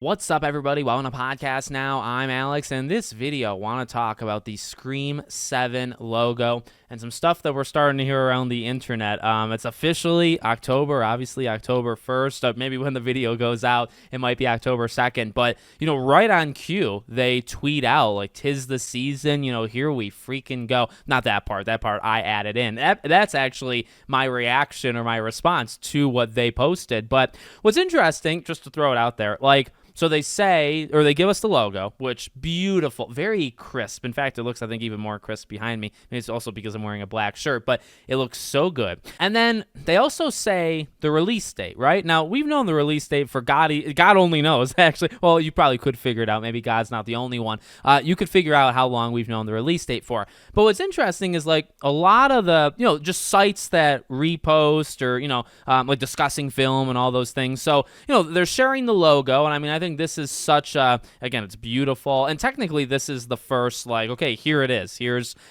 What's up, everybody? Welcome to podcast now. I'm Alex, and in this video, I want to talk about the Scream 7 logo and some stuff that we're starting to hear around the internet. It's officially October, obviously October 1st. Maybe when the video goes out, it might be October 2nd. But, right on cue, they tweet out, like, 'tis the season, here we freaking go. Not that part. That part I added in. That's actually my reaction or my response to what they posted. But what's interesting, just to throw it out there, so they say, or they give us the logo, which beautiful, very crisp. In fact, it looks, I think, even more crisp behind me. Maybe it's also because I'm wearing a black shirt, but it looks so good. And then they also say the release date, right? Now, we've known the release date for God only knows, actually. Well, you probably could figure it out. Maybe God's not the only one. You could figure out how long we've known the release date for. But what's interesting is, like, a lot of the, just sites that repost or, like discussing film and all those things. So, they're sharing the logo, and I think this is such a, again, it's beautiful, and technically this is the first, like, okay, here it is.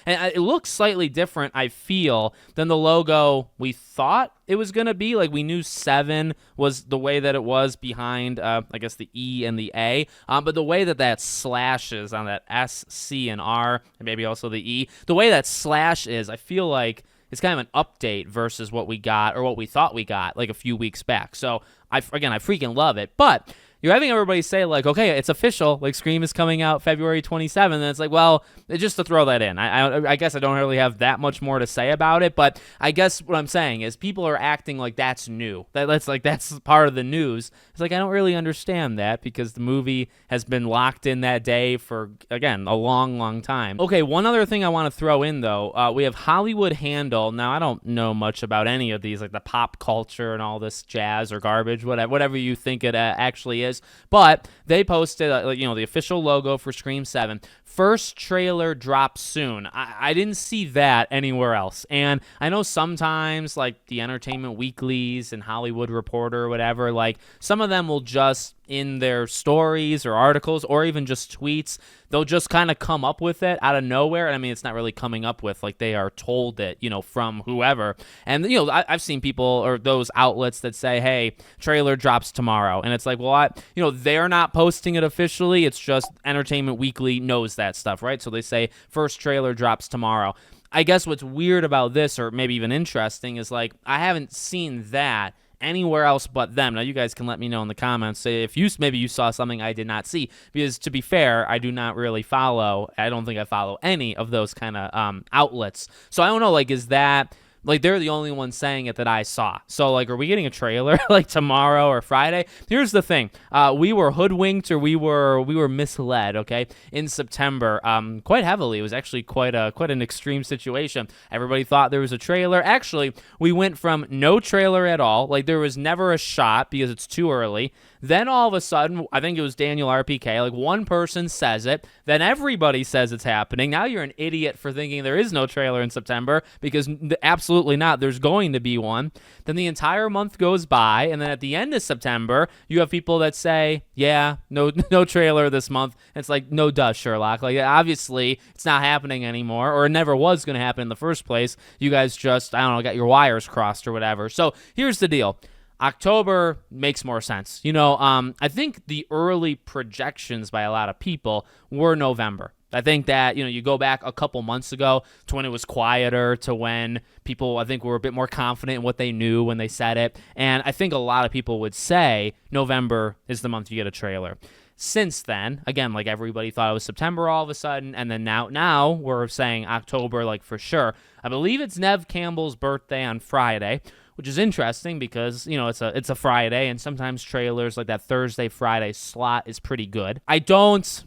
And it looks slightly different, I feel, than the logo we thought it was going to be. Like, we knew 7 was the way that it was behind, I guess, the E and the A, but the way that slashes on that S, C, and R, and maybe also the E, the way that slash is, I feel like it's kind of an update versus what we got or what we thought we got like a few weeks back. So, I freaking love it. But you're having everybody say, like, okay, it's official, like, Scream is coming out February 27th, and it's like, well, just to throw that in. I guess I don't really have that much more to say about it, but I guess what I'm saying is people are acting like that's new. That's part of the news. It's like, I don't really understand that because the movie has been locked in that day for, again, a long, long time. Okay, one other thing I want to throw in, though, we have Hollywood Handle. Now, I don't know much about any of these, like the pop culture and all this jazz or garbage, whatever you think it actually is. But they posted, the official logo for Scream 7. First trailer drops soon. I didn't see that anywhere else. And I know sometimes, like, the Entertainment Weeklies and Hollywood Reporter or whatever, like, some of them will just, in their stories or articles or even just tweets, they'll just kind of come up with it out of nowhere. I mean, it's not really coming up with, like, they are told it, from whoever. And, I've seen people or those outlets that say, hey, trailer drops tomorrow. And it's like, well, they're not posting it officially. It's just Entertainment Weekly knows that stuff, right? So they say first trailer drops tomorrow. I guess what's weird about this, or maybe even interesting, is, like, I haven't seen that anywhere else but them. Now, you guys can let me know in the comments if maybe you saw something I did not see, because to be fair, I do not really follow. I don't think I follow any of those kind of outlets. So I don't know, like, is that, like, they're the only ones saying it that I saw. So, like, are we getting a trailer like tomorrow or Friday? Here's the thing. We were hoodwinked, or we were misled, okay, in September quite heavily. It was actually quite an extreme situation. Everybody thought there was a trailer. Actually, we went from no trailer at all. Like, there was never a shot because it's too early. Then all of a sudden, I think it was Daniel RPK, like, one person says it, then everybody says it's happening. Now you're an idiot for thinking there is no trailer in September, because absolutely not. There's going to be one. Then the entire month goes by, and then at the end of September, you have people that say, yeah, no trailer this month. And it's like, no duh, Sherlock. Like, obviously, it's not happening anymore, or it never was going to happen in the first place. You guys just, I don't know, got your wires crossed or whatever. So here's the deal. October makes more sense. I think the early projections by a lot of people were November. I think that, you go back a couple months ago to when it was quieter, to when people, I think, were a bit more confident in what they knew when they said it. And I think a lot of people would say November is the month you get a trailer. Since then, again, like, everybody thought it was September all of a sudden, and then now we're saying October, like, for sure. I believe it's Nev Campbell's birthday on Friday, which is interesting because, it's a Friday, and sometimes trailers like that Thursday, Friday slot is pretty good.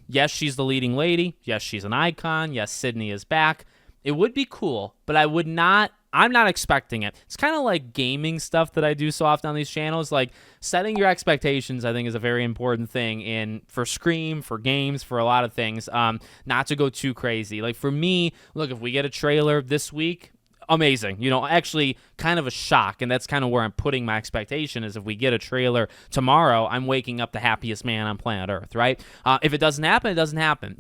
Yes, she's the leading lady. Yes, she's an icon. Yes, Sydney is back. It would be cool, but I'm not expecting it. It's kind of like gaming stuff that I do so often on these channels. Like, setting your expectations, I think, is a very important thing for Scream, for games, for a lot of things. Not to go too crazy. Like, for me, look, if we get a trailer this week, amazing. Actually kind of a shock, and that's kind of where I'm putting my expectation, is if we get a trailer tomorrow, I'm waking up the happiest man on planet Earth, right? If it doesn't happen, it doesn't happen.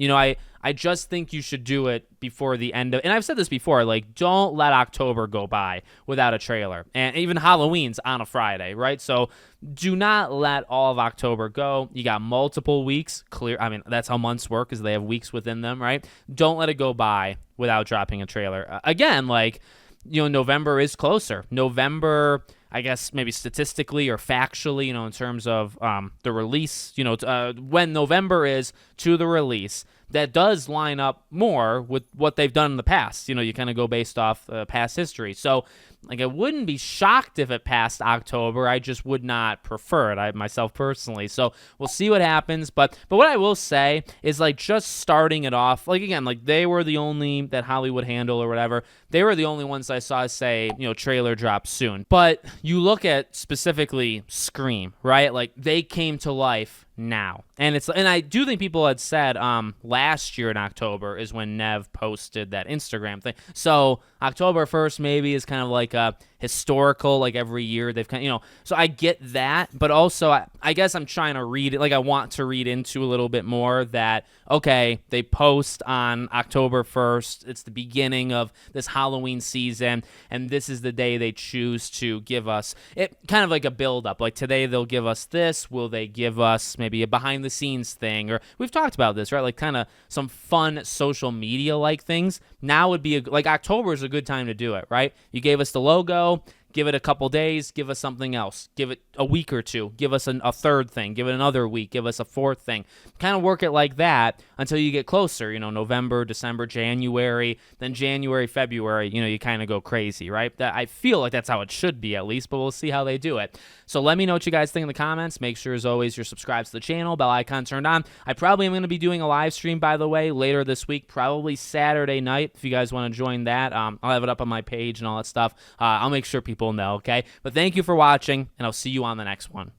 I just think you should do it before the end of, and I've said this before, like, don't let October go by without a trailer. And even Halloween's on a Friday, right? So do not let all of October go. You got multiple weeks clear. I mean, that's how months work, is they have weeks within them, right? Don't let it go by without dropping a trailer. Again, like, November is closer. November, I guess maybe statistically or factually, in terms of the release, when November is to the release, that does line up more with what they've done in the past. You kind of go based off past history. So, like, I wouldn't be shocked if it passed October. I just would not prefer it, myself personally. So we'll see what happens. But what I will say is, like, just starting it off, like, again, like, they were the only that Hollywood Handle or whatever. They were the only ones I saw say, trailer drop soon. But you look at specifically Scream, right? Like, they came to life now. And I do think people had said last year in October is when Nev posted that Instagram thing. So October 1st maybe is kind of like a historical, like, every year they've kind of, so I get that, but also I guess I'm trying to read it, like, I want to read into a little bit more that, okay, they post on October 1st, it's the beginning of this Halloween season, and this is the day they choose to give us it, kind of like a build-up, like, today they'll give us this, will they give us maybe a behind-the-scenes thing, or we've talked about this, right, like, kind of some fun social media-like things. Now would be, like, October is a good time to do it, right? You gave us the logo, give it a couple days, give us something else. Give it a week or two, give us a third thing, give it another week, give us a fourth thing. Kind of work it like that until you get closer, November, December, January, then January, February, you kind of go crazy, right? I feel like that's how it should be, at least, but we'll see how they do it. So let me know what you guys think in the comments. Make sure, as always, you're subscribed to the channel, bell icon turned on. I probably am going to be doing a live stream, by the way, later this week, probably Saturday night. If you guys want to join that, I'll have it up on my page and all that stuff. I'll make sure people know, okay? But thank you for watching, and I'll see you on the next one.